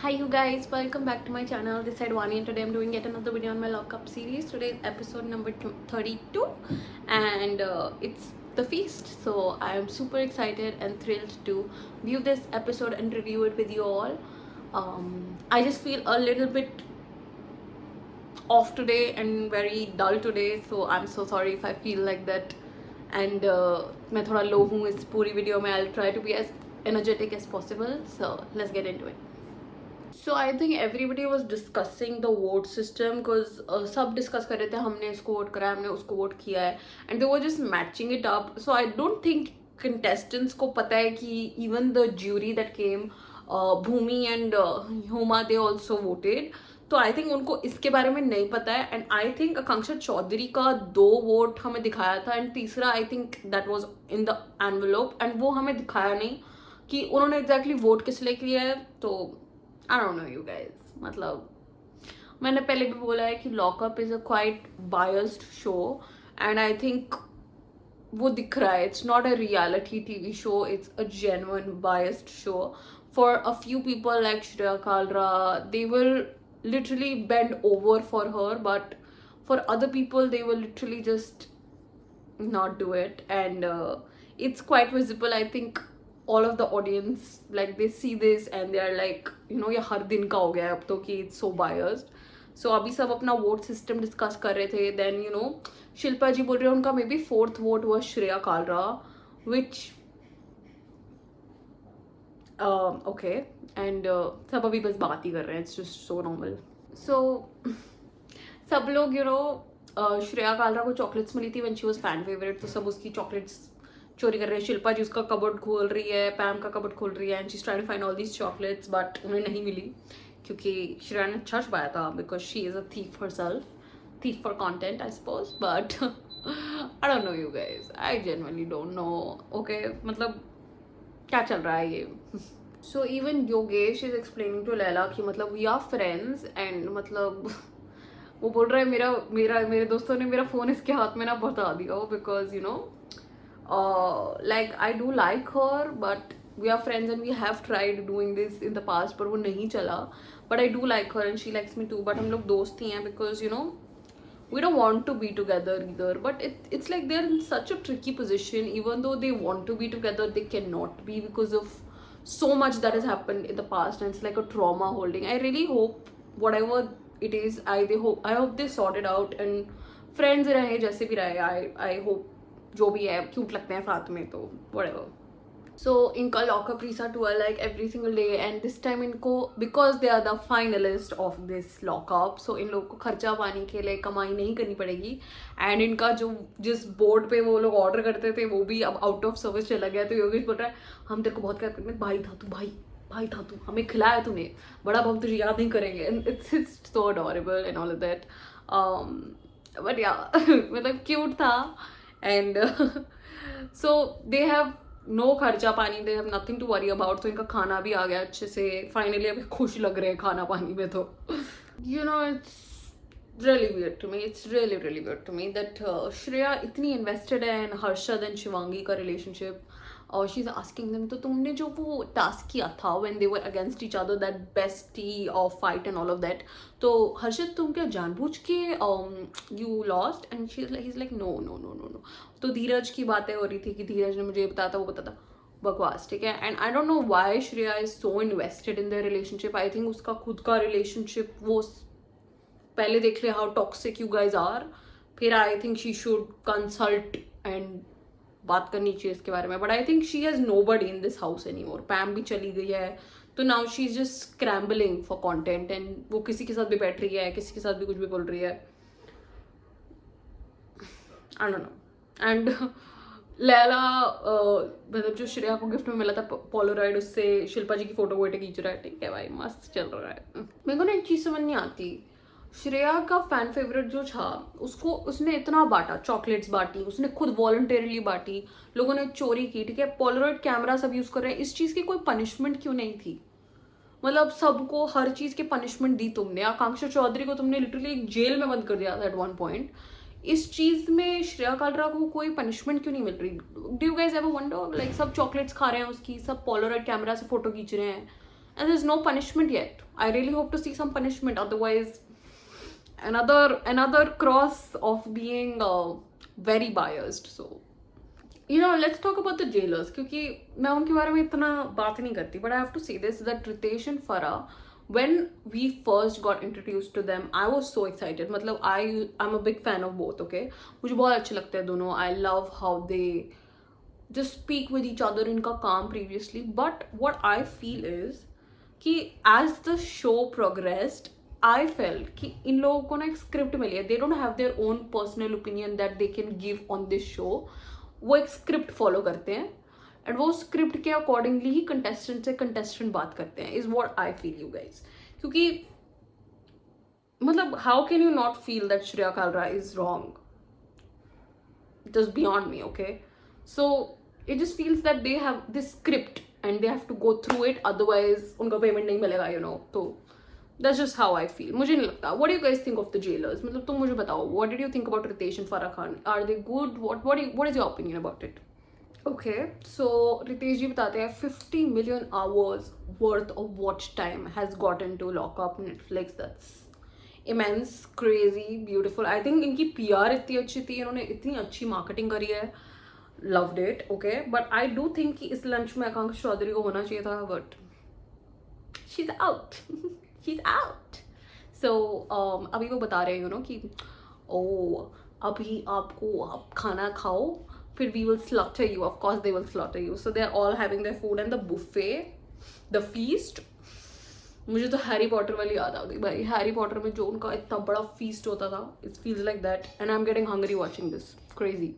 Hi you guys, welcome back to my channel. This is Advani and today I'm doing yet another video on my lockup series. Today is episode number 32 and it's the feast. So I am super excited and thrilled to view this episode and review it with you all. I just feel a little bit off today and very dull today, so I'm so sorry if I feel like that. And मैं थोड़ा low हूँ इस पूरी video में. I'll try to be as energetic as possible. So let's get into it. So I think everybody was discussing the vote system because सब discuss कर रहे थे हमने इसको vote करा है हमने उसको vote किया है and they were just matching it up. So I don't think contestants को पता है कि even the jury that came, Bhumi and Huma, they also voted. तो आई थिंक उनको इसके बारे में नहीं पता है एंड आई थिंक आकांक्षा चौधरी का 2 वोट हमें दिखाया था एंड तीसरा I think that was in the envelope and वो हमें दिखाया नहीं कि उन्होंने एग्जैक्टली वोट किस लिए किया है. तो आई डोंट नो यू गाइज, मतलब मैंने पहले भी बोला है कि lockup is a quite biased show and I think वो दिख रहा है. It's not a reality TV show, it's a genuine biased show. For a few people like Shreya Kalra, they will literally bend over for her, but for other people they will literally just not do it. And it's quite visible. I think all of the audience, like, they see this and they are like, ये हर दिन का हो गया है अब तो कि it's so biased. So अभी सब अपना वोट सिस्टम डिस्कस कर रहे थे. देन शिल्पा जी बोल रहे हैं उनका मे बी 4th वोट हुआ Shreya Kalra, which okay. And सब अभी बस बात ही कर रहे हैं. It's just so normal. So सब लोग श्रेया कालरा को चॉकलेट्स मिली थी when she was fan favourite, तो सब उसकी चॉकलेट्स चोरी कर रहे हैं. शिल्पा जी उसका कबर्ड खोल रही है, पैम का कबर्ड खोल रही है and she is trying to find all these chocolates, but उन्हें नहीं मिली क्योंकि श्रेया ने अच्छा छुपाया था because she is a thief herself, thief for content I suppose. But I don't know you guys, I genuinely don't know. Okay, मतलब क्या चल रहा है ये. So even Yogesh is explaining to Laila कि मतलब वी आर फ्रेंड्स एंड मतलब वो बोल रहा है मेरा मेरा मेरे दोस्तों ने मेरा फोन इसके हाथ में ना बता दिया हो because like I do like her, but we are friends and we have tried doing this in the past, पर वो नहीं चला. But I do like her and she likes me too. But हम लोग दोस्त ही हैं because we don't want to be together either. But it's like they're in such a tricky position. Even though they want to be together, they cannot be because of so much that has happened in the past, and it's like a trauma holding. I really hope whatever it is, I hope they sort it out and friends रहे जैसे भी रहे. I hope जो भी है cute लगते हैं साथ में, तो whatever. So इनका लॉकअप रीसेट हुआ like every single day and this time इनको because they are the finalist of this lockup, so इन लोगों को खर्चा पानी के लिए कमाई नहीं करनी पड़ेगी. एंड इनका जो जिस बोर्ड पे वो लोग ऑर्डर करते थे वो भी अब आउट ऑफ सर्विस चला गया. तो योगेश बोल रहा है हम तेरे को बहुत प्यार करते हैं, भाई था तू, भाई था तू, हमें खिलाया तूने, बड़ा भाव तुझे याद नहीं करेंगे. And it's so adorable and all of that. But या मतलब क्यूट था. And so they have no खर्चा पानी, they have nothing to worry about. तो इनका खाना भी आ गया अच्छे से फाइनली. अभी खुश लग रहे हैं खाना पानी में. तो it's really weird to me. It's really weird to me that Shreya इतनी invested है in Harshad and Shivangi का relationship. और she's asking them, तो तुमने जो वो टास्क किया था when they were against each other, that bestie of fight and all of that, तो हर्षद तुम क्या जानबूझ के you lost? And he's like no. तो धीरज की बातें हो रही थी कि धीरज ने मुझे बताया था, वो बताता बकवास, ठीक है. And I don't know why Shreya is so invested in the relationship. I think उसका खुद का रिलेशनशिप वो पहले देख ले how toxic you guys are, फिर I think she should consult and बात करनी चाहिए इसके बारे में. But I think she has nobody in this house any more. Pam भी चली गई है तो now she is just scrambling for content and वो किसी के साथ भी बैठ रही है, किसी के साथ भी कुछ भी बोल रही है. I don't no. And Laila मतलब जो श्रेया को गिफ्ट में मिला था पोलोराइड, उससे शिल्पा जी की फोटो वोटो खींच रहा है. ठीक है भाई, मस्त चल रहा है. मेरे को ना एक चीज समझ नहीं आती. श्रेया का फैन फेवरेट जो था उसको उसने इतना बांटा, चॉकलेट्स बांटी, उसने खुद वॉलंटरली बांटी, लोगों ने चोरी की, ठीक है. पोलराइड कैमरा सब यूज कर रहे हैं. इस चीज की कोई पनिशमेंट क्यों नहीं थी? मतलब सबको हर चीज की पनिशमेंट दी तुमने. आकांक्षा चौधरी को तुमने लिटरली जेल में बंद कर दिया था एट वन पॉइंट. इस चीज में श्रेया कालरा को कोई पनिशमेंट क्यों नहीं मिल रही? Do you guys ever wonder? Like सब चॉकलेट्स खा रहे हैं उसकी, सब पोलराइड कैमरा से फोटो खींच रहे हैं and there's no punishment yet. I really hope to see some punishment, otherwise another cross of being very biased. So let's talk about the jailers, क्योंकि मैं उनके बारे में इतना बात नहीं करती, but I have to say this, that Ritesh and Farah, when we first got introduced to them, I was so excited. मतलब I'm a big fan of both, okay? मुझे बहुत अच्छे लगते हैं दोनों. I love how they just speak with each other, इनका काम previously. But what I feel is कि as the show progressed, I felt कि इन लोगों को ना एक स्क्रिप्ट मिली है. They don't have their own personal opinion that they can give on this show. वो एक स्क्रिप्ट फॉलो करते हैं एंड वो स्क्रिप्ट के अकॉर्डिंगली ही कंटेस्टेंट से कंटेस्टेंट बात करते हैं, is what I feel you guys. क्योंकि मतलब how can you not feel that Shreya Kalra is wrong? Just beyond me, okay? So it just feels that they have this script and they have to go through it, otherwise उनका payment नहीं मिलेगा, तो that's just how I feel. मुझे नहीं लगता. What do you guys think of the jailers? मतलब तुम मुझे बताओ. What did you think about Ritesh and Farah Khan? Are they good? What is your opinion about it? Okay, so Ritesh जी बताते हैं 50 million hours worth of watch time has gotten to lock up Netflix. That's immense, crazy, beautiful. I think इनकी PR इतनी अच्छी थी, इन्होंने इतनी अच्छी marketing करी है. Loved it, okay? But I do think कि इस लंच में आकांक्षा चौधरी को होना चाहिए था, but she's out. She's out. So अभी वो बता रहे हैं कि अभी आपको आप खाना खाओ, फिर we will slaughter you. Of course they will slaughter you. So they're all having their food and the buffet, the feast. मुझे तो हैरी पॉटर वाली याद आ गई भाई. हैरी पॉटर में जो उनका इतना बड़ा फीस्ट होता था, it feels like that, and I'm getting hungry watching this. Crazy.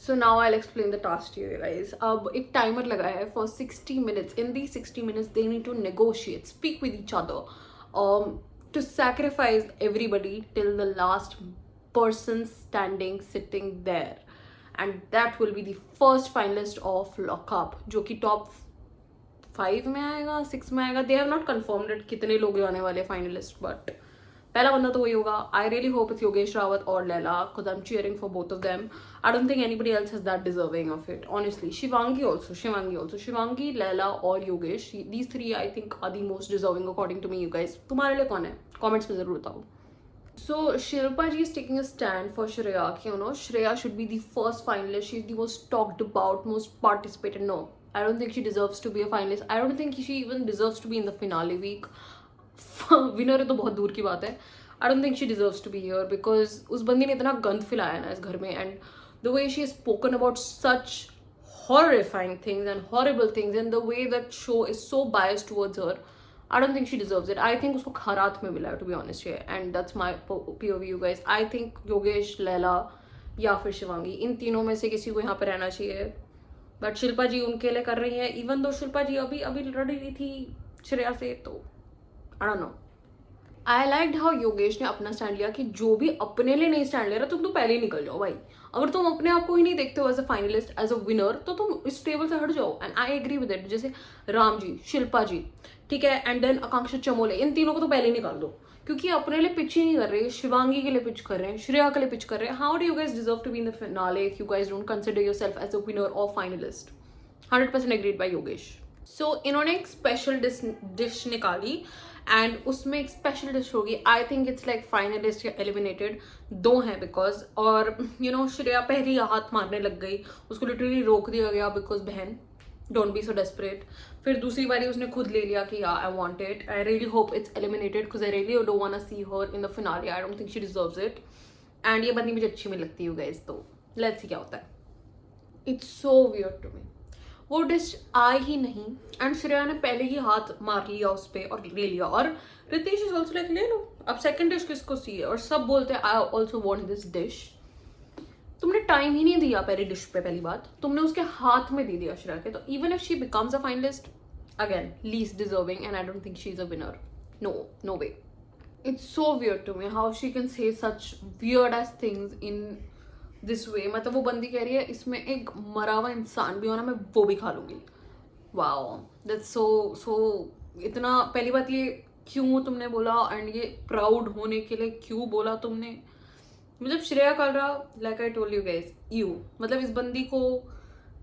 So now I'll explain the task to you guys. अब एक टाइमर लगा है for 60 minutes. In these 60 minutes, they need to negotiate, speak with each other, to sacrifice everybody till the last person standing, sitting there. And that will be the first finalist of Lockup, जो कि top 5 में आएगा, 6 में आएगा. They have not confirmed it कितने लोग आने वाले finalist, but पहला बंदा तो वही होगा. I really hope it's Yogesh Rawat और Laila, because I am cheering for both of them. I don't think anybody else is that deserving of it, honestly. Shivangi, Laila और Yogesh, these 3 I think are the most deserving according to me. You guys, तुम्हारे लिए कौन है? Comments में जरूर बताओ. So Shilpa ji is taking a stand for Shreya. Shreya should be the first finalist. She's the most talked about, most participated. No, I don't think she deserves to be a finalist. I don't think she even deserves to be in the finale week. Winner है तो बहुत दूर की बात है. I don't think she deserves to be here because उस बंदी ने इतना गंद फैलाया ना इस घर में, and the way she has spoken about such horrifying things and horrible things, and the way that show is so biased towards her, I don't think she deserves it. I think उसको खरात में मिला है, to be honest here, and that's my POV, you guys. I think Yogesh, Laila या फिर शिवांगी, इन तीनों में से किसी को यहाँ पे रहना चाहिए. बट शिल्पा जी उनके लिए कर रही है, इवन दो शिल्पा जी अभी लड़ रही थी श्रेया से, तो I don't know. I liked how Yogesh ने अपना स्टैंड लिया कि जो भी अपने लिए नहीं स्टैंड ले रहा तुम तो पहले ही निकल जाओ भाई. अगर तुम अपने आप को ही नहीं देखते हो as a finalist, as a winner, तो तुम इस टेबल से हट जाओ. And I agree with it. जैसे राम जी, शिल्पा जी, ठीक है, एंड देन आकांक्षा चमोले, इन तीनों को तो पहले ही निकाल दो, क्योंकि अपने लिए पिच ही नहीं कर रहे. शिवांगी के लिए पिच कर रहे हैं, श्रेया के लिए पिच कर रहे हैं. How do you guys deserve to be in the finale if you guys don't consider yourself as a winner और finalist? 100% agreed by Yogesh. So इन्होंने एक स्पेशल डिश निकाली एंड उसमें एक स्पेशल डिश होगी. I think it's like finalist या eliminated, दो हैं बिकॉज. और श्रेया पहली हाथ मारने लग गई, उसको लिटरली रोक दिया गया बिकॉज बहन डोंट बी सो डेस्परेट. फिर दूसरी बारी उसने खुद ले लिया कि I want it. I really hope it's eliminated because I really don't want to see her in the finale. I don't think she deserves it. And ये बंदी मुझे अच्छी में लगती है गाइस, तो लेट्स सी क्या होता है. It's so weird to me. वो डिश आई ही नहीं एंड श्रेया ने पहले ही हाथ मार लिया उस पर और ले लिया. और रितेश इज ऑल्सो लाइक ले लो, अब सेकंड डिश किसको सी है. और सब बोलते हैं I also want this dish. तुमने टाइम ही नहीं दिया पहली डिश पे. पहली बात तुमने उसके हाथ में दे दिया श्रेया के. तो even if she becomes a finalist, again least deserving, and I don't think she is a winner. No way. It's so weird to me how she can say such weird as things in this way. मतलब वो बंदी कह रही है इसमें एक मरा हुआ इंसान भी हो ना, मैं वो भी खा लूंगी. वाओ, दैट्स सो इतना. पहली बात ये क्यों तुमने बोला, एंड ये प्राउड होने के लिए क्यों बोला तुमने. मतलब Shreya Kalra, like I told you guys, you मतलब इस बंदी को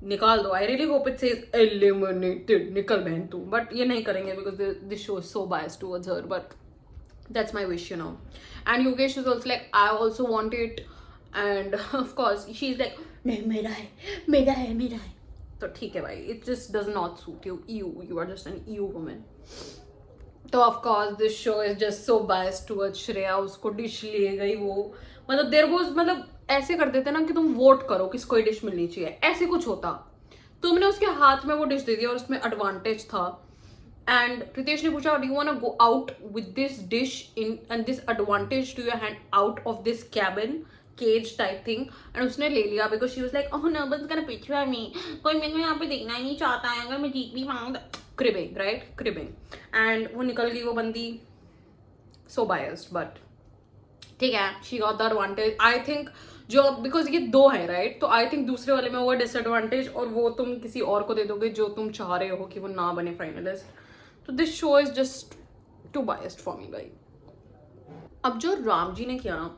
निकाल दो. आई really hope it says eliminated, निकल बहन तू. बट ये नहीं करेंगे because this show is so biased towards her. But that's my wish, you know. And Yogesh is also like, I also want it. And of course she's like, नहीं मेरा है, मेरा है, मेरा है. तो ठीक है भाई, it just does not suit you. You are just an EU woman. तो of course this show is just so biased towards Shreya. उसको डिश ले गई वो, मतलब देर वो, मतलब ऐसे कर देते ना कि तुम वोट करो किसको डिश मिलनी चाहिए, ऐसे कुछ होता. तुमने उसके हाथ में वो डिश दे दिया और उसमें एडवांटेज था. And Pritesh ने पूछा, do you want to go out with this dish in and this advantage to your hand out of this cabin cage type thing, and उसने ले लिया because she was like, oh no, but it's gonna picture me, कोई मेरे को यहाँ पे देखना ही नहीं चाहता है, अगर मैं जीत भी पाऊँ. cribbing, right? cribbing. And वो निकल गई वो बंदी. so biased, but ठीक है, she got the advantage. I think जो बिकॉज ये दो है राइट, तो आई थिंक दूसरे वाले में वो डिसएडवांटेज और वो तुम किसी और को दे दोगे जो तुम चाह रहे हो कि वो ना बने फाइनलिस्ट. तो this show is just too biased for me भाई. अब जो राम जी ने किया ना,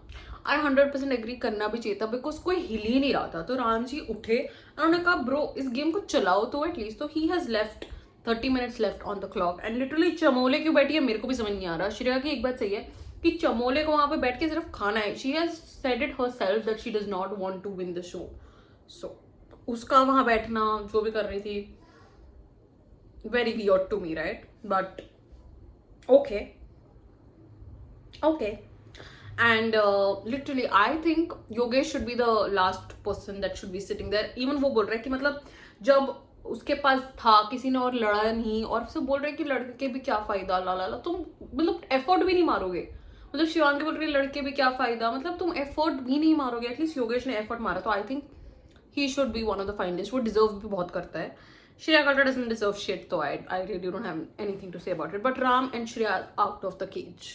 आई 100% एग्री करना भी चाहिए था बिकॉज कोई हिल ही नहीं रहा था. तो राम जी उठे, उन्होंने कहा ब्रो इस गेम को चलाओ तो एटलीस्ट. तो he has left 30 minutes left on the clock and literally Chamole क्यों बैठी है मेरे को भी समझ नहीं आ रहा. श्रेया की एक बात सही है कि चमोले को वहां पे बैठ के सिर्फ खाना है. She has said it herself that she does not want to win the show. So उसका वहां बैठना जो भी कर रही थी, very weird to me, right? But okay. And literally I think Yogesh should be the last person that should be sitting there. Even वो बोल रहा है कि मतलब जब उसके पास था किसी ने और लड़ा नहीं, और सब बोल रहे हैं कि लड़के भी क्या फायदा, ला ला ला. तुम मतलब एफर्ट भी नहीं मारोगे. मतलब शिवांगी बोल रही है लड़के भी क्या फायदा, मतलब तुम एफर्ट भी नहीं मारोगे. एटलीस्ट योगेश ने एफर्ट मारा. तो I think he should be one of the finalist. वो डिजर्व भी बहुत करता है. Shreya Katra doesn't deserve shit, so I really don't have anything to say about it. But Ram and Shreya are out of the cage.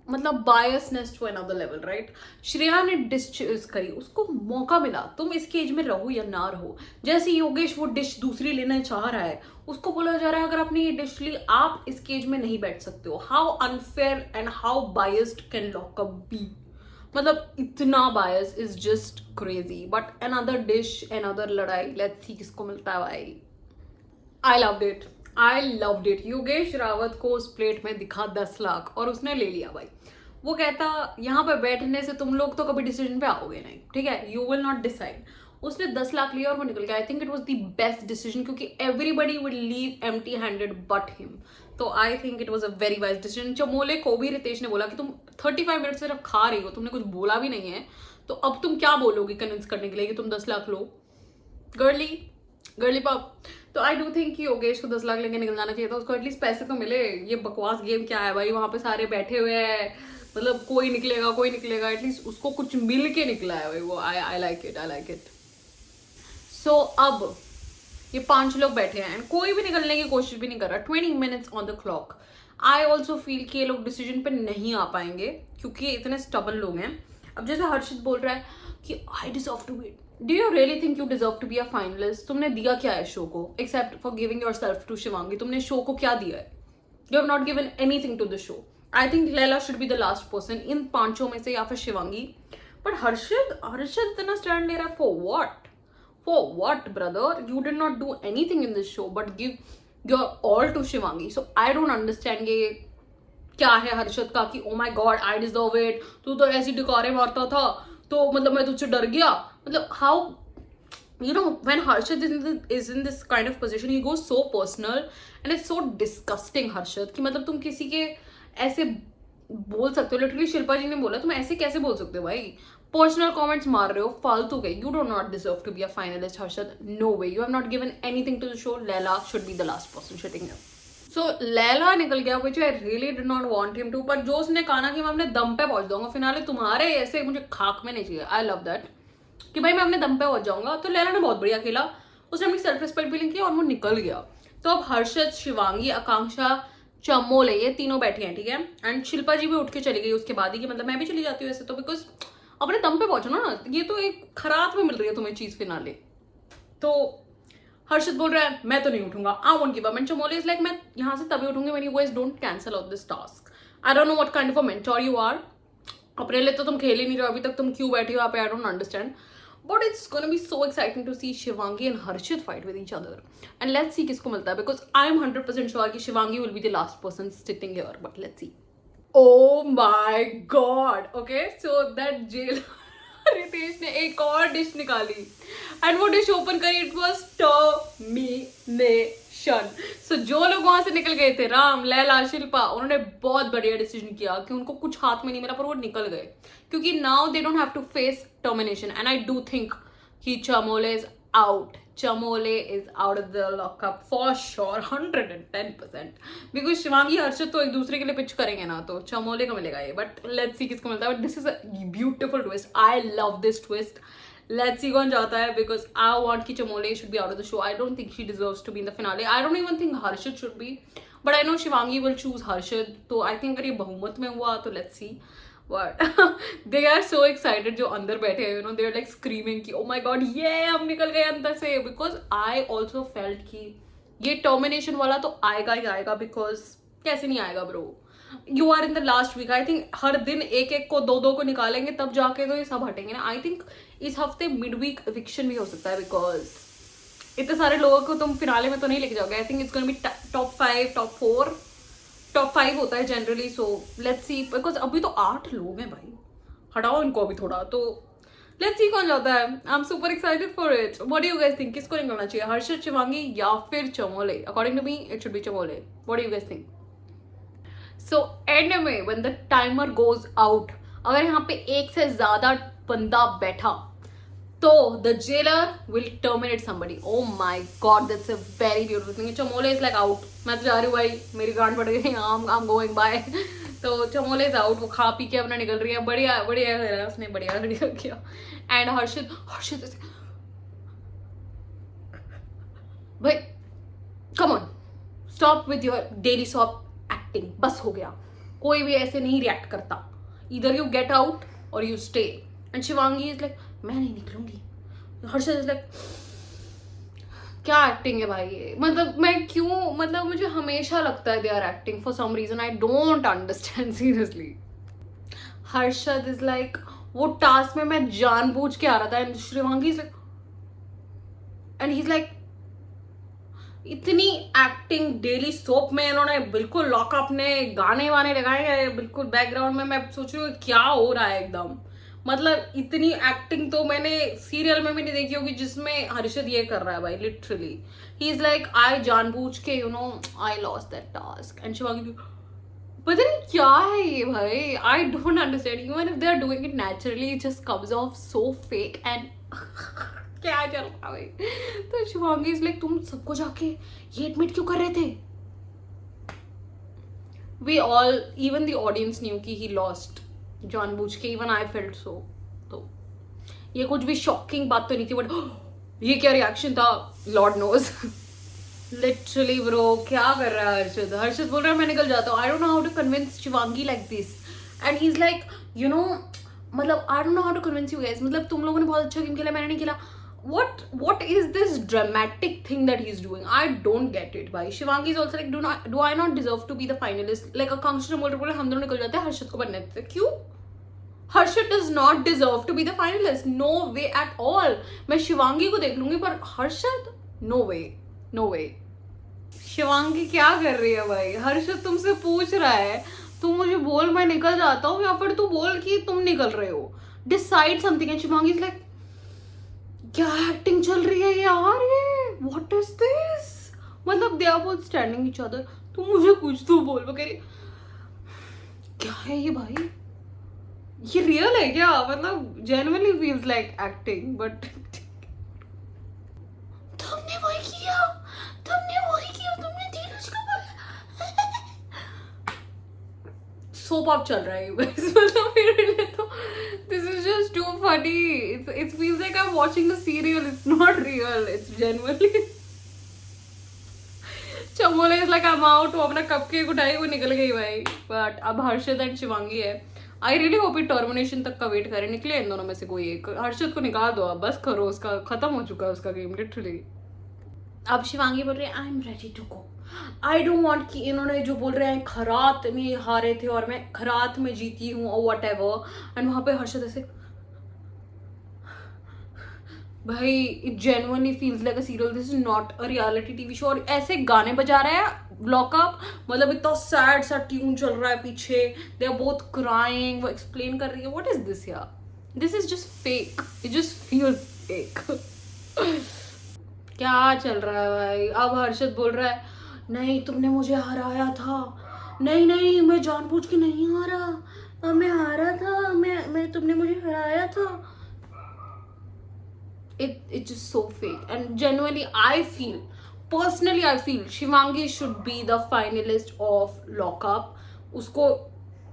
मतलब biasness to another level, right? Shreya ने dish choose करी, उसको मौका मिला. तुम इस cage में रहो या ना रहो. जैसे योगेश वो डिश दूसरी लेना चाह रहा है, उसको बोला जा रहा है अगर आपने ये डिश ली आप इस केज में नहीं बैठ सकते हो. How unfair and how biased can lockup be. मतलब इतना bias is just crazy. But another dish, another लड़ाई. लेट्स सी किसको मिलता है भाई. I loved it. Yogesh Rawat को उस प्लेट में दिखा 10 लाख और उसने ले लिया भाई. वो कहता यहाँ पे बैठने से तुम लोग तो कभी डिसीजन पे आओगे नहीं, ठीक है, यू विल नॉट डिसाइड. उसने 10 लाख लिया और वो निकल गया. I think it was the best decision क्योंकि everybody will leave empty handed but him. तो I think it was a very wise decision. Chamole को भी रितेश ने बोला कि तुम 35 मिनट से सिर्फ खा रही हो, तुमने कुछ बोला भी नहीं है, तो अब तुम क्या बोलोगी कन्विंस करने के लिए कि तुम 10 लाख लो. Girly pop. तो आई डू थिंक कि योगेश को 10 लाख लेके निकल जाना चाहिए था. उसको एटलीस्ट पैसे तो मिले. ये बकवास गेम क्या है भाई, वहां पे सारे बैठे हुए हैं, मतलब कोई निकलेगा. एटलीस्ट उसको कुछ मिल के निकला है भाई वो. I like it. सो अब ये 5 लोग बैठे हैं एंड कोई भी निकलने की कोशिश भी नहीं कर रहा. 20 minutes on the clock. I also feel कि ये लोग डिसीजन पे नहीं आ पाएंगे क्योंकि इतने स्टबन लोग हैं. अब जैसे हर्षित बोल रहा है कि I deserve to win. Do you really think you deserve to be a finalist? तुमने दिया क्या है शो को except for giving yourself to Shivangi? तुमने शो को क्या दिया है? You have not given anything to the show. I think Laila should be the last person इन 5 में से, या फिर शिवांगी. But हर्षित इतना स्टैंड ले रहा है for what? For what, brother? You did not do anything in this show but give your all to Shivangi. So I don't understand ये क्या है हर्षित का कि oh my god I deserve it. तू तो ऐसी डिकारे मारता था तो मतलब मैं तुझसे डर गया. मतलब how, you know, when Harshit is in this kind of position, he goes so personal and it's so disgusting. Harshit कि मतलब तुम किसी के ऐसे बोल सकते हो. लिटरली शिल्पा जी ने बोला तुम ऐसे कैसे बोल सकते हो भाई, पर्सनल कमेंट्स मार रहे हो फालतू के. You do not deserve to be a finalist Harshad. No way. You have not given anything to the show. Laila should be the last person sitting here. So Laila निकल गया which I really did not want him to. पर जो उसने कहा ना कि मैं अपने दम पे पहुंच जाऊंगा फिनाले, तुम्हारे ऐसे मुझे खाक में नहीं चाहिए. आई लव दैट कि भाई मैं अपने दम पे पहुंच जाऊंगा. तो लैला ने बहुत बढ़िया खेला. उसने अपनी सेल्फ रिस्पेक्ट भी लिंक किया और वो निकल गया. तो अब हर्षद, शिवांगी, आकांक्षा, चमोले ये तीनों बैठे हैं, ठीक है. एंड शिल्पा जी भी उठ के चली गई उसके बाद ही कि मतलब मैं भी चली जाती हूँ ऐसे तो, बिकॉज अपने दम पे पहुंचो ना. ये तो एक खराब में मिल रही है तुम्हें चीज फिनाले. तो हर्षद बोल रहा है मैं तो नहीं उठूंगा. I won't give up. And Chamole is like मैं यहाँ से तभी उठूंगी when you guys don't cancel out this task. I don't know what kind of a mentor you are. अपने लिए तो तुम खेल ही नहीं रहे हो अभी तक, तुम क्यों बैठे हो यहाँ पे, आई don't understand. But it's gonna be so exciting to see Shivangi and Harshit fight with each other. And let's see किसको मिलता है, because I'm 100% sure कि Shivangi will be the last person sitting here. But let's see. Oh my god. Okay, so that jail Ritesh ने एक और dish निकाली and वो dish open करी. It was termination. सो जो लोग वहां से निकल गए थे, राम, लैला, शिल्पा, उन्होंने बहुत बढ़िया डिसीजन किया कि उनको कुछ हाथ में नहीं मिला पर वो निकल गए, क्योंकि now they don't have to face termination. And I do think कि Chamole is out. Chamole is out of the lockup for sure, 110%. Because Shivangi हर्षित तो एक दूसरे के लिए पिच करेंगे ना, तो चमोले का मिलेगा ये. बट लेट्स सी किसको मिलता है. But this is a beautiful twist. I love this twist. Let's see कौन जाता है, बिकॉज आई वॉन्ट कि Chamole should be out of the show. I don't think she deserves to be in the finale. I don't even think Harshit should be, but I know Shivangi will choose Harshit. तो I think अगर ये बहुमत में हुआ तो let's see. But they are so excited जो अंदर बैठे हैं, you know, they are like screaming कि oh my god, ये हम निकल गए अंदर से. Because I also felt कि ये termination वाला तो आएगा ही आएगा, because कैसे नहीं आएगा bro. You are in the last week. I think हर दिन एक एक को दो दो को निकालेंगे तब जाके तो ये सब हटेंगे ना. I think इस हफ्ते मिड वीक eviction भी हो सकता है, because इतने सारे लोगों को तुम फिनाले में तो नहीं लेके जाओगे. I think it's gonna be top 5, top 4. Top 5 होता है generally. So let's C, because अभी तो 8 लोग हैं भाई, हटाओ इनको अभी थोड़ा. तो लेट्स सी कौन जाता है. I am super excited for it. What do you guys think, किसको निकलना चाहिए, हर्षित, शिवांगी या फिर Chamole? According to me it should be Chamole. What do you guys think? So end में when the timer goes out, अगर यहाँ पे एक से ज्यादा बंदा बैठा तो the jailer will terminate somebody. Oh my God, that's a very beautiful thing. Chamole is like out. मैं तो जा रही हूँ भाई, मेरी गांड पड़ गई, आई एम गोइंग बाय. तो चमोले इज आउट. वो खा पी के अपना निकल रही है. बढ़िया बढ़िया उसने बढ़िया किया. एंड हर्षित भाई, come on, stop with your daily shop acting. बस हो गया. कोई भी ऐसे नहीं रिएक्ट करता. इधर यू गेट आउट और you stay. And Shivangi is like मैं नहीं निकलूंगी. हर्षित इज लाइक क्या एक्टिंग है भाई ये. मतलब मैं क्यों, मतलब मुझे हमेशा लगता है they are acting for some reason. I don't understand seriously. Harshad is like वो टास्क में मैं जानबूझ के आ रहा था. And Shivangi is like, and he is like इतनी एक्टिंग डेली सोप में इन्होंने बिल्कुल लॉकअप ने गाने वाने लगाए हैं बिल्कुल बैकग्राउंड में. मैं सोच रही हूँ क्या हो रहा है एकदम. मतलब इतनी एक्टिंग तो मैंने सीरियल में भी नहीं देखी होगी जिसमें हर्षद ये कर रहा है भाई. Literally he is like I जानबूझ के, you know, I lost that task. And Shivangi पता नहीं क्या है ये भाई. I don't understand. Even if they are doing it naturally, it just comes off so fake. And क्या चल रहा है भाई. तो शिवांगी इज लाइक तुम सबको जाके ये एडमिट क्यों कर रहे थे. We all, even the audience knew कि ही लॉस्ट जानबूझ के. Even I felt so. तो ये कुछ भी शॉकिंग बात तो नहीं थी, बट ये क्या रिएक्शन था, लॉर्ड नोज. लिटरली ब्रो, क्या कर रहा है हर्षद. हर्षद बोल रहा है मैं निकल जाता हूँ. I don't know how to convince Shivangi like this. And he is like, you know, मतलब I don't know how to convince you guys. मतलब तुम लोगों ने बहुत अच्छा गेम खेला, मैंने नहीं खेला. what is this dramatic thing that he's doing? I don't get it भाई. Shivangi is also like, do I not deserve to be the finalist? Like आकांक्षा बोल रहे हम दोनों निकल जाते हैं, हर्षित को बनने देते. क्यों? हर्षित does not deserve to be the finalist. No way at all. मैं शिवांगी को देख लूंगी, पर हर्षित no way, no way. Shivangi क्या कर रही है भाई. हर्षित तुमसे पूछ रहा है, तुम मुझे बोल मैं निकल जाता हूँ, या फिर तू बोल कि तुम निकल रहे हो. Decide something. And Shivangi is like क्या एक्टिंग चल रही है यार ये. What is this. मतलब they are both standing each other. तुम मुझे कुछ तो बोल. वो कह रही क्या है ये भाई, ये रियल है क्या. मतलब genuinely feels like acting. But तुमने वही किया, तुमने धीरज को बोला. सोप ऑप चल रहा है you guys. मतलब मेरे लिए तो this is just too funny. It feels like I'm watching a serial. It's not real. It's genuinely. चमोले is like I'm out. वो अपना कपकेक उठाई, वो निकल गई भाई. But अब हर्षित एंड शिवांगी है. I really hope it termination तक का वेट करे, निकले इन दोनों में से कोई एक. हर्षित को निकाल दो अब, बस करो. उसका खत्म हो चुका है उसका गेम लिटरली. अब शिवांगी बोल रही है I am ready to go. I don't want कि इन्होंने जो बोल रहे हैं खरात में हारे थे और मैं खरात में जीती हूँ और वट एवर. एंड वहां पे हर्षद ऐसे भाई it genuinely feels like a serial, this is not a reality TV show. और ऐसे गाने बजा रहे हैं लॉकअप, मतलब इतना सैड सा ट्यून चल रहा है पीछे, दे आर बोथ क्राइंग, वो एक्सप्लेन कर रही है व्हाट इज दिस यार, this is just fake, it just feels fake. क्या चल रहा है भाई। अब हर्षद बोल रहा है नहीं तुमने मुझे हराया था, नहीं नहीं मैं जानबूझ के नहीं हारा, मैं हारा था, मैं तुमने मुझे हराया था। It's just so fake, and genuinely I feel Shivangi should be the finalist of lockup. उसको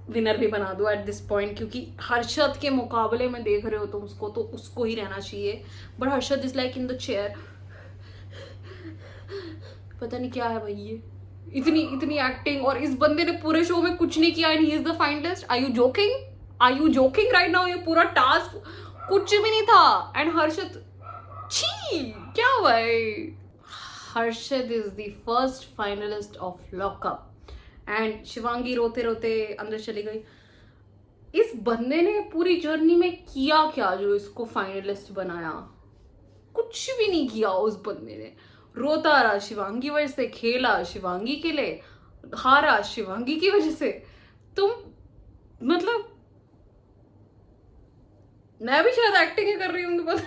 विनर भी बना दो एट दिस पॉइंट, क्योंकि हर्षद के मुकाबले में देख रहे हो तुम उसको, तो उसको ही रहना चाहिए। But Harshad is like in the chair, पता नहीं क्या है भाई ये, इतनी इतनी एक्टिंग, और इस बंदे ने पूरे शो में कुछ नहीं किया and he is the finalist. Are you joking right now? ये पूरा टास्क कुछ भी नहीं था एंड हर्षद, छी क्या भाई। Harshad is the first finalist of lockup and Shivangi रोते रोते अंदर चली गई। इस बंदे ने पूरी जर्नी में किया क्या जो इसको फाइनलिस्ट बनाया? कुछ भी नहीं किया उस बंदे ने। रोता रहा शिवांगी वजह से, खेला शिवांगी के लिए, हारा शिवांगी की वजह से। तुम मतलब मैं भी शायद एक्टिंग ही कर रही हूँ, पता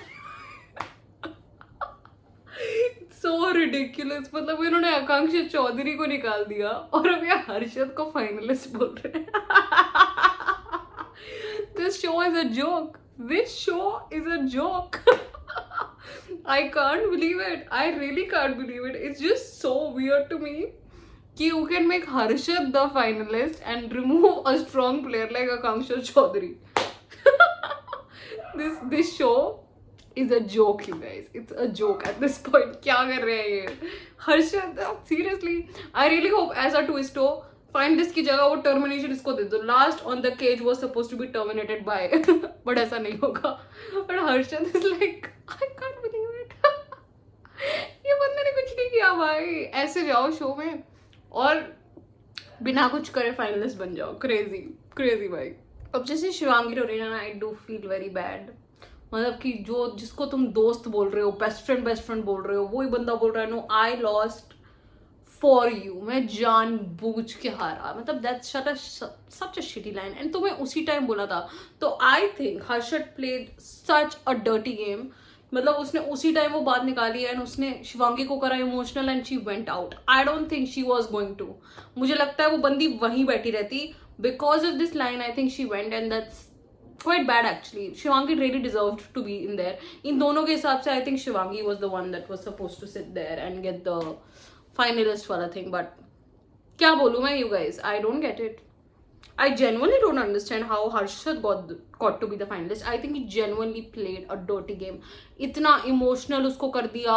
सो रिडिकुलस। मतलब इन्होंने आकांक्षा चौधरी को निकाल दिया और अब ये हर्षद को फाइनलिस्ट बोल रहे हैं। This show is a joke, this show is a joke. I can't believe it. I really can't believe it. It's just so weird to me कि you can make Harshad the finalist and remove a strong player like Akanksha Chaudhary. This show is a joke, you guys. It's a joke at this point. क्या कर रहे हैं ये? Harshad, seriously, I really hope ऐसा twist हो, finalist की जगह वो termination इसको दे दो। Last on the cage was supposed to be terminated by, but ऐसा नहीं होगा। But Harshad is like, I can't believe it. ये बंदे ने कुछ नहीं किया भाई। ऐसे जाओ शो में और बिना कुछ करे फाइनलिस्ट बन जाओ। क्रेजी क्रेजी भाई। अब जैसे शिवांगी रो रही है ना, I do feel very bad. मतलब कि जो जिसको तुम दोस्त बोल रहे हो, बेस्ट फ्रेंड बोल रहे हो, वही बंदा बोल रहा है no I lost for you, मैं जान बूझ के हारा। मतलब that's such a shitty line and तुम्हें उसी टाइम बोला था। तो I think Harshad played such a dirty game. मतलब उसने उसी टाइम वो बात निकाली एंड उसने शिवांगी को करा emotional and she went out. I don't think she was going to, मुझे लगता है वो बंदी वहीं बैठी रहती। Because of this line I think she went and that's quite bad actually. Shivangi really deserved to be in there. इन दोनों के हिसाब से I think Shivangi was the one that was supposed to sit there and get the finalist वाला thing. But क्या बोलूँ मैं, you guys, I don't get it. I genuinely don't understand how Harshad got to be the finalist. I think he genuinely played a dirty game. इतना emotional उसको कर दिया,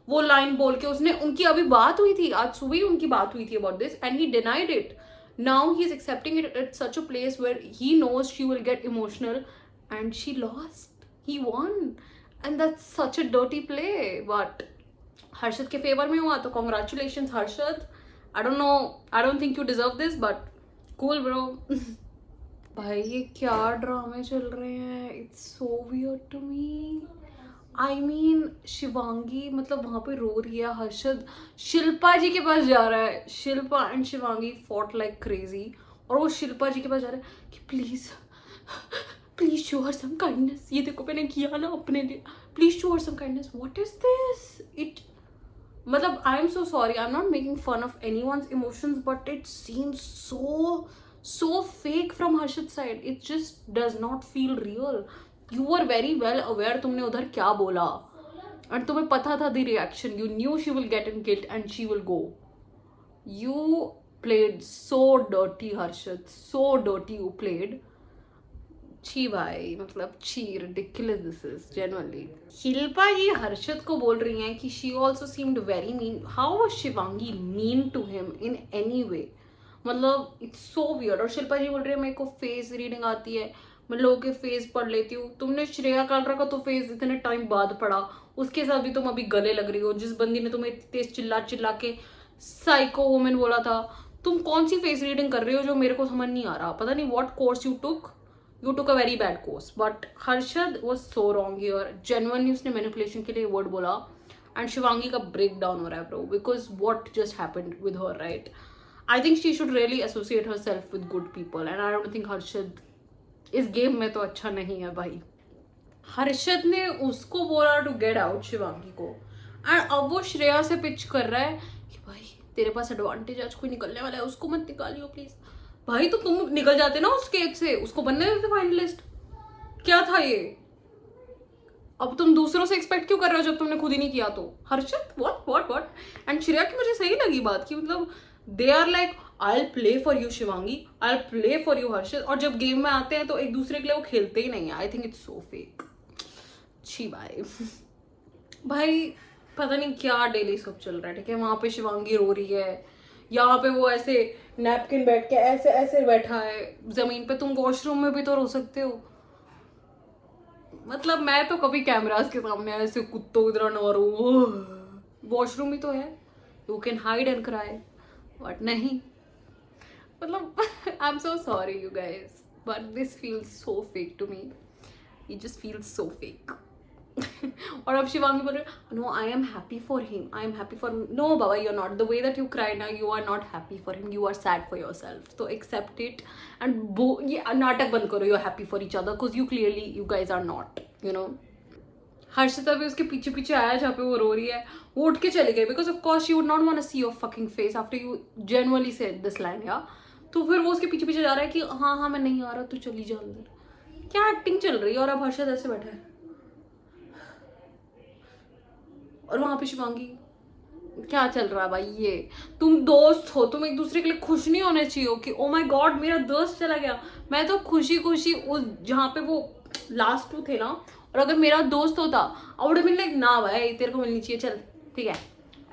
वो line बोल के उसने, उनकी अभी बात हुई थी, आज सुबह ही उनकी बात हुई थी about this and he denied it. Now he's accepting it at such a place where he knows she will get emotional and she lost. He won. And that's such a dirty play. But Harshad के favor में हुआ तो congratulations Harshad. I don't know, I don't think you deserve this but cool bro. भाई ये क्या ड्रामे चल रहे हैं? It's so weird to me. I mean Shivangi मतलब वहां पे रो रही है, हर्षद शिल्पा जी के पास जा रहा है, Shilpa and Shivangi fought like crazy, और वो शिल्पा जी के पास जा रहा है कि please please show her some kindness, ये देखो मैंने किया ना अपने लिए, please show her some kindness. What is this? It मतलब I am so sorry, I am not making fun of anyone's emotions but it seems so fake from Harshad's side. It just does not feel real. You were very well aware तुमने उधर क्या बोला और तुम्हें पता था the reaction. You knew she will get in guilt and she will go. You played so dirty Harshad, so dirty you played. छी भाई, मतलब छी, ridiculous this is genuinely. Shilpa जी हर्षद को बोल रही हैं कि she also seemed very mean. How was Shivangi mean to him in any way? मतलब इट्स सो वियर्ड। और शिल्पा जी बोल रही है मेरे को फेस रीडिंग आती है, मैं लोगों के फेस पढ़ लेती हूँ। तुमने श्रेया कालरा का तो फेस इतने टाइम बाद पढ़ा, उसके साथ भी तुम अभी गले लग रही हो। जिस बंदी ने तुम्हें तेज चिल्ला चिल्ला के साइको वुमेन बोला था, तुम कौन सी फेस रीडिंग कर रही हो जो मेरे को समझ नहीं आ रहा। पता नहीं what course you took, you took a very bad course. But Harshad was so wrong here. Genuinely उसने मैनिपुलेशन के लिए वर्ड बोला. एंड शिवांगी का ब्रेक डाउन हो रहा है bro, because what just happened with her, right? I think she should really associate her self with good people, and I don't think Harshad इस game में तो अच्छा नहीं है भाई. हर्षद ने उसको बोला टू गेट आउट शिवांगी को, एंड अब वो श्रेया से पिच कर रहा है कि भाई तेरे पास एडवांटेज, आज कोई निकलने वाला है, उसको मत निकालियो प्लीज. भाई तो तुम निकल जाते ना उस केस से, उसको बनने देते फाइनलिस्ट. क्या था ये? अब तुम दूसरों से एक्सपेक्ट क्यों कर रहे हो जब तुमने खुद ही नहीं किया? तो Harshad what what what. And Shreya की मुझे सही लगी बात की, मतलब they are like I will play for you Shivangi, I will play for you Harshad. और जब गेम में आते हैं तो एक दूसरे के लिए वो खेलते ही नहीं है. I think it's so fake. छी भाई. भाई पता नहीं क्या डेली सब चल रहा है. ठीक है, वहां पे शिवांगी रो रही है, यहाँ पे वो ऐसे नैपकिन बैठ के ऐसे ऐसे बैठा है जमीन पे. तुम वॉशरूम में भी तो रो सकते हो. मतलब मैं तो कभी कैमरास के सामने ऐसे कुत्तों की तरह न रो. वॉशरूम ही तो है, you can hide and cry. But नहीं, मतलब I am so sorry you guys, but this feels so fake to me. It just feels so fake. और अब शिवांगी बोल रही no I am happy for him, I am happy for. No बाबा, you are not. The way that you cry now, you are not happy for him, you are sad for yourself. तो accept it and ये नाटक बंद करो. You are happy for each other because you clearly you guys are not, you know. Harshita भी उसके पीछे पीछे आया जहाँ पे वो रो रही है. वो उठ के चले गए because of course she would not want to see your fucking face after you genuinely said this line. या तो फिर वो उसके पीछे पीछे जा रहा है कि हाँ हाँ मैं नहीं आ रहा, तू चली जा अंदर. क्या एक्टिंग चल रही है. और अब हर्षद ऐसे बैठा है और वहां पे शिवांगी. क्या चल रहा है भाई ये? तुम दोस्त हो, तुम एक दूसरे के लिए खुश नहीं होने चाहिए हो कि ओ माय गॉड मेरा दोस्त चला गया. मैं तो खुशी खुशी उस जहाँ पे वो लास्ट टू थे ना, और अगर मेरा दोस्त होता आई वुड बीन लाइक ना भाई तेरे को मिलनी चाहिए, चल ठीक है.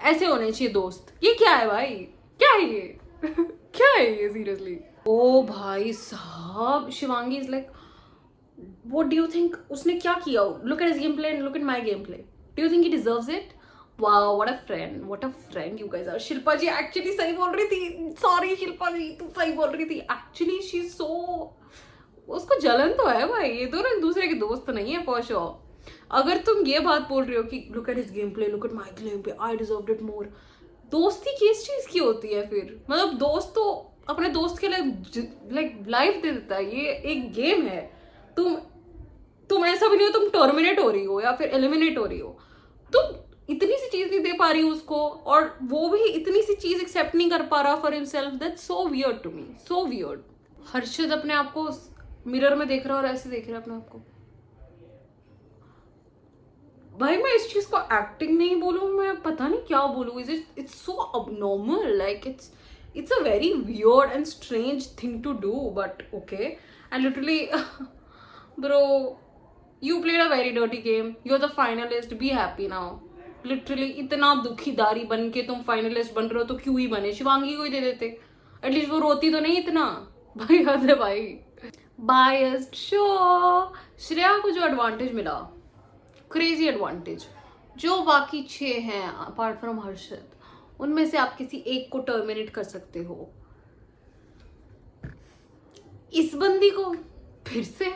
ऐसे होने चाहिए दोस्त. ये क्या है भाई? क्या है ये? क्या है ये सीरियसली? ओ भाई साहब, Shivangi is like what do you think उसने क्या किया? Look at his gameplay and look at my gameplay. Do you think he deserves it? Wow, what a friend you guys are. Shilpa ji actually सही बोल रही थी. Sorry Shilpa जी, तू सही बोल रही थी. Actually she's so, उसको जलन तो है भाई. ये दोनों एक दूसरे के दोस्त नहीं है for sure. अगर तुम ये बात बोल रही हो कि look at his gameplay, look at my gameplay, I deserved it more. दोस्ती किस चीज की होती है फिर? मतलब दोस्त तो अपने दोस्त के लिए लाइक लाइफ दे देता है. ये एक गेम है. तुम ऐसा भी नहीं हो तुम टर्मिनेट हो रही हो या फिर एलिमिनेट हो रही हो. तुम इतनी सी चीज नहीं दे पा रही हो उसको, और वो भी इतनी सी चीज एक्सेप्ट नहीं कर पा रहा for himself. That's so weird to me, so weird. Harshad अपने आप को मिरर में देख रहा है और ऐसे देख रहा है अपने आप को. भाई मैं इस चीज को एक्टिंग नहीं बोलूं, मैं पता नहीं क्या बोलूं. Is it's so abnormal. Like it's a very weird and strange thing to do, but okay. And literally bro, you played a very dirty game. You're the finalist, be happy now. Literally इतना दुखीदारी बन के तुम finalist बन रहे हो तो क्यों ही बने? शिवांगी को ही दे देते, एटलीस्ट वो रोती तो नहीं इतना. भाई हद है भाई. Biased show. श्रेया को जो एडवांटेज मिला, क्रेजी एडवांटेज, जो बाकी 6 हैं अपार्ट फ्रॉम हर्षद, उनमें से आप किसी एक को टर्मिनेट कर सकते हो. इस बंदी को फिर से,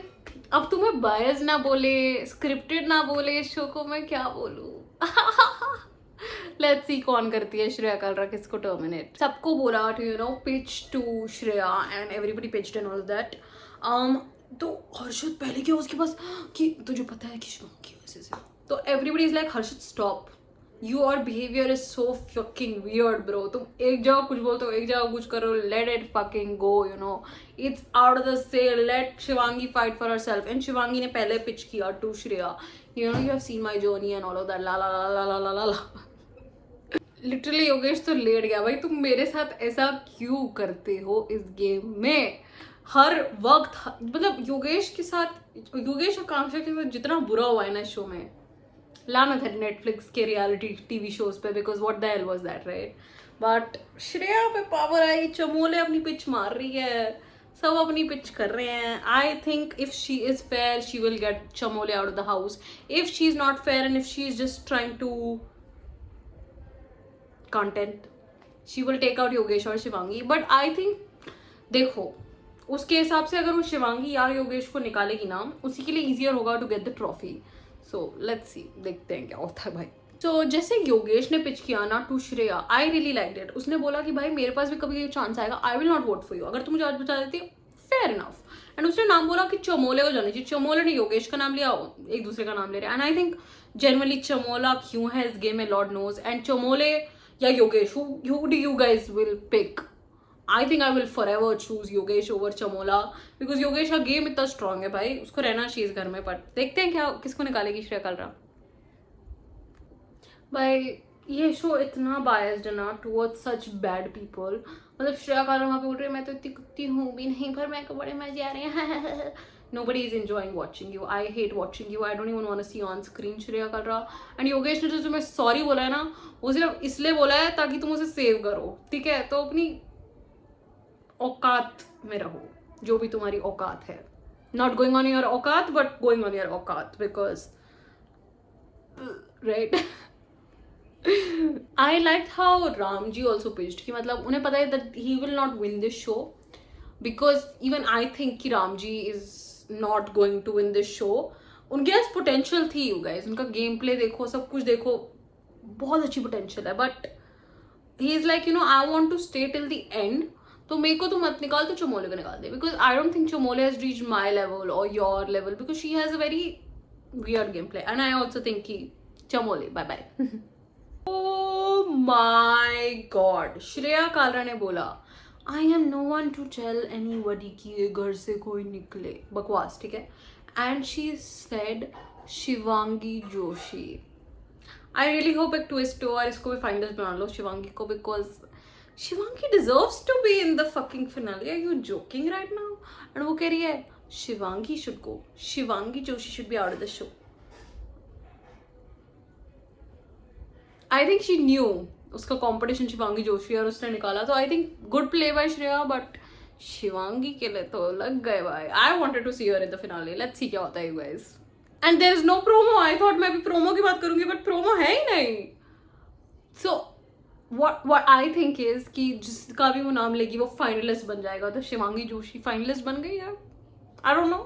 अब तुम्हें बायस ना बोले, स्क्रिप्टेड ना बोले इस शो को, मैं क्या बोलूं. लेट्स सी कौन करती है श्रेया कलरा किसको टर्मिनेट. सबको बोला to you know pitch to Shreya and everybody pitched and all that. तो हर्षद पहले क्या उसके पास कि तुझे पता है कि शिवांगी वैसे से, तो everybody is like Harshad stop, your behaviour is so fucking weird bro. तुम एक जगह कुछ बोलते हो, एक जगह कुछ करो. Let it fucking go, you know. It's out of the cell. Let Shivangi fight for herself. And Shivangi ने पहले पिच किया to Shreya, you know, you have seen my journey and all of that. La la la la la la la. Literally Yogesh तो लेट गया. भाई तुम मेरे साथ ऐसा क्यों करते हो इस गेम में हर वक्त? मतलब योगेश के साथ, योगेश आकांक्षा के साथ जितना बुरा हुआ है ना शो में, लानत है नेटफ्लिक्स के रियलिटी टीवी शोज पे, because what the hell was that, right? But Shreya पे पावर आई. चमोले अपनी पिच मार रही है, सब अपनी पिच कर रहे हैं. I think if she is fair she will get Chamole out of the house. If she is not fair and if she is just trying to content, she will take out Yogesh और Shivangi. But I think देखो, उसके हिसाब से अगर वो शिवांगी या योगेश को निकालेगी ना, उसी के लिए इजियर होगा to get the trophy. So let's see, देखते हैं क्या होता है भाई. तो जैसे योगेश ने पिच किया ना to Shreya, I really like it. उसने बोला कि भाई मेरे पास भी कभी ये चांस आएगा, I will not vote for you. अगर तुम मुझे आज बता देती, फेयर इनफ. एंड उसने नाम बोला कि चमोले को जाना चाहिए. चमोले ने योगेश का नाम लिया, एक दूसरे का नाम ले रहे. And I think generally Chamola क्यों है इस गेम में, लॉर्ड नोज. एंड चमोले या Yogesh, who do you guys will pick? I think I will forever choose Yogesh over Chamola, because Yogesh का गेम इतना स्ट्रांग है भाई, उसको रहना चाहिए इस घर में. बट देखते हैं क्या किसको निकालेगी श्रेया कालरा. भाई ये शो इतना बायस्ड है ना टुवर्ड्स सच बैड पीपल. मतलब श्रेया कालरा वहाँ पे बोल रही है मैं तो इतनी कुत्ती हूँ भी नहीं, पर मेरे को बड़े मजे आ रहे हैं. Nobody is enjoying watching you. I hate watching you. I don't even want to see on screen Shreya Kalra. And Yogesh ने जो तुम्हें सॉरी बोला है ना, वो सिर्फ इसलिए बोला है ताकि तुम उसे सेव करो, ठीक है. तो अपनी औकात में रहो, जो भी तुम्हारी औकात है. नॉट गोइंग ऑन योर औकात बट गोइंग ऑन योर औकात, because right. I liked how Ramji also pitched कि मतलब उन्हें पता है that he will not win this show, because even I think कि Ramji is not going to win this show. उनके पास potential थी यू गाइस, उनका गेम प्ले देखो, सब कुछ देखो, बहुत अच्छी पोटेंशियल है. But he is like I want to stay till the end. तो मेरे को तो मत निकाल, तो चमोले को निकाल दे, because I don't think Chamole has reached my level और your level, because she has a very weird game play. And I also think कि Chamole bye bye. Oh my God, Shreya Kalra ने बोला I am no one to tell anybody कि ये घर से कोई निकले, बकवास, ठीक है. And she said Shivangi Joshi. I really hope एक ट्विस्ट हो और इसको भी फाइनलिस्ट बना लो शिवांगी को, because Shivangi deserves to be in the fucking finale. Are you joking right now? And वो कह रही है Shivangi should go, Shivangi Joshi should be out of the show. I think she knew उसका कॉम्पिटिशन शिवांगी जोशी और उसने निकाला, तो I think good play by Shreya. But Shivangi के लिए तो लग गए भाई. I wanted to see her in the finale. Let's see क्या होता है guys. And there is no promo. I thought मैं अभी प्रोमो की बात करूंगी, बट प्रोमो है ही नहीं. So what I think is कि जिसका भी वो नाम लेगी वो फाइनलिस्ट बन जाएगा. तो शिवांगी जोशी फाइनलिस्ट बन गई यार. I don't know,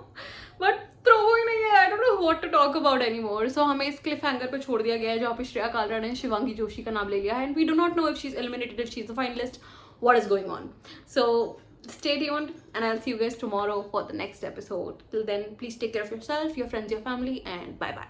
but promo ही नहीं है. I don't know what to talk about anymore. So हमें इस क्लिफ हैंगर पे छोड़ दिया गया है जहाँ पे श्रेया कालरा ने शिवांगी जोशी का नाम ले लिया है. And we do not know if she is eliminated, if she is the finalist, what is going on. So stay tuned and I'll see you guys tomorrow for the next episode. Till then, please take care of yourself, your friends, your family, and bye bye.